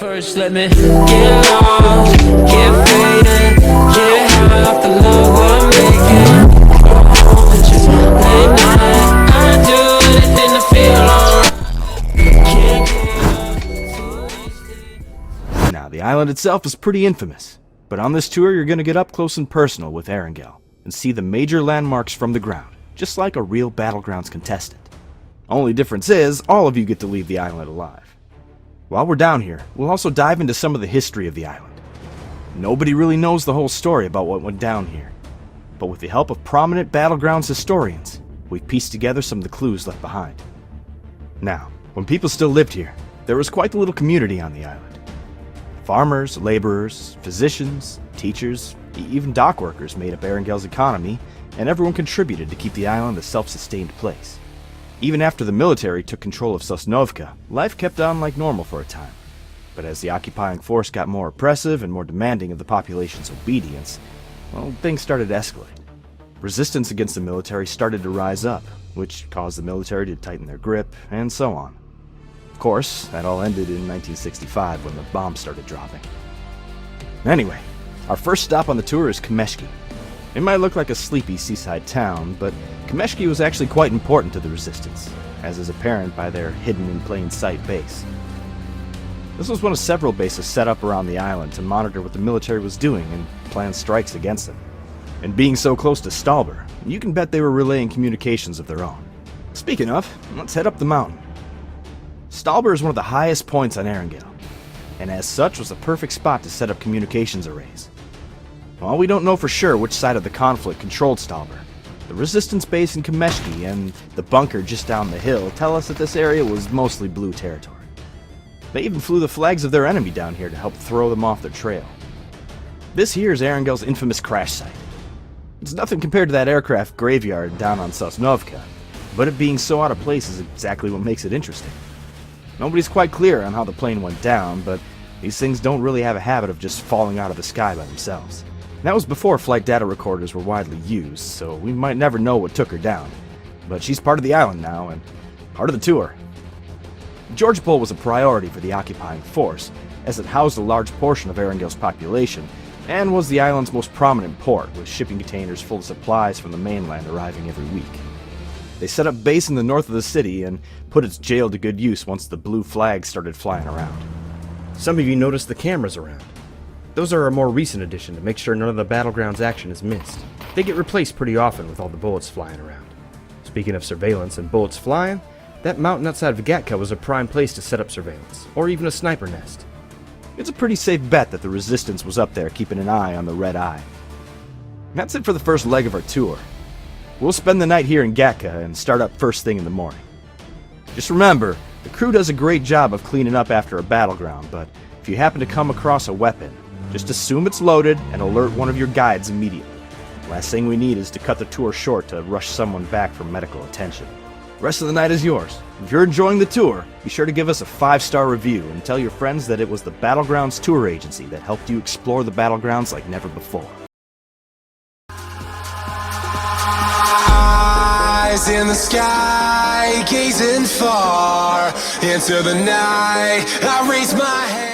First let me get lost, get faded, get high off the love we're making. Oh, just late night, I do anything to feel alright. Can't get up. Now, the island itself is pretty infamous, but on this tour you're gonna get up close and personal with Erangel and see the major landmarks from the ground, just like a real Battlegrounds contestant. Only difference is, all of you get to leave the island alive. While we're down here, we'll also dive into some of the history of the island. Nobody really knows the whole story about what went down here, but with the help of prominent Battlegrounds historians, we've pieced together some of the clues left behind. Now, when people still lived here, there was quite the little community on the island. Farmers, laborers, physicians, teachers, even dock workers made up Erangel's economy, and everyone contributed to keep the island a self-sustained place. Even after the military took control of Sosnovka, life kept on like normal for a time. But as the occupying force got more oppressive and more demanding of the population's obedience, well, things started to escalate. Resistance against the military started to rise up, which caused the military to tighten their grip, and so on. Of course, that all ended in 1965 when the bombs started dropping. Anyway, our first stop on the tour is Kameshki. It might look like a sleepy seaside town, but Kameshki was actually quite important to the resistance, as is apparent by their hidden-in-plain-sight base. This was one of several bases set up around the island to monitor what the military was doing and plan strikes against them. And being so close to Stalber, you can bet they were relaying communications of their own. Speaking of, let's head up the mountain. Stalber is one of the highest points on Erangel, and as such was the perfect spot to set up communications arrays. While we don't know for sure which side of the conflict controlled Stalber, the resistance base in Kameshki and the bunker just down the hill tell us that this area was mostly blue territory. They even flew the flags of their enemy down here to help throw them off their trail. This here is Erangel's infamous crash site. It's nothing compared to that aircraft graveyard down on Sosnovka, but it being so out of place is exactly what makes it interesting. Nobody's quite clear on how the plane went down, but these things don't really have a habit of just falling out of the sky by themselves. That was before flight data recorders were widely used, so we might never know what took her down. But she's part of the island now, and part of the tour. George Bull was a priority for the occupying force, as it housed a large portion of Erangel's population, and was the island's most prominent port, with shipping containers full of supplies from the mainland arriving every week. They set up base in the north of the city, and put its jail to good use once the blue flags started flying around. Some of you noticed the cameras around. Those are a more recent addition to make sure none of the Battlegrounds action is missed. They get replaced pretty often with all the bullets flying around. Speaking of surveillance and bullets flying, that mountain outside of Gatka was a prime place to set up surveillance, or even a sniper nest. It's a pretty safe bet that the resistance was up there keeping an eye on the Red Eye. That's it for the first leg of our tour. We'll spend the night here in Gatka and start up first thing in the morning. Just remember, the crew does a great job of cleaning up after a battleground, but if you happen to come across a weapon, just assume it's loaded and alert one of your guides immediately. Last thing we need is to cut the tour short to rush someone back for medical attention. The rest of the night is yours. If you're enjoying the tour, be sure to give us a 5-star review and tell your friends that it was the Battlegrounds Tour Agency that helped you explore the Battlegrounds like never before. Eyes in the sky, gazing far into the night, I raise my hand.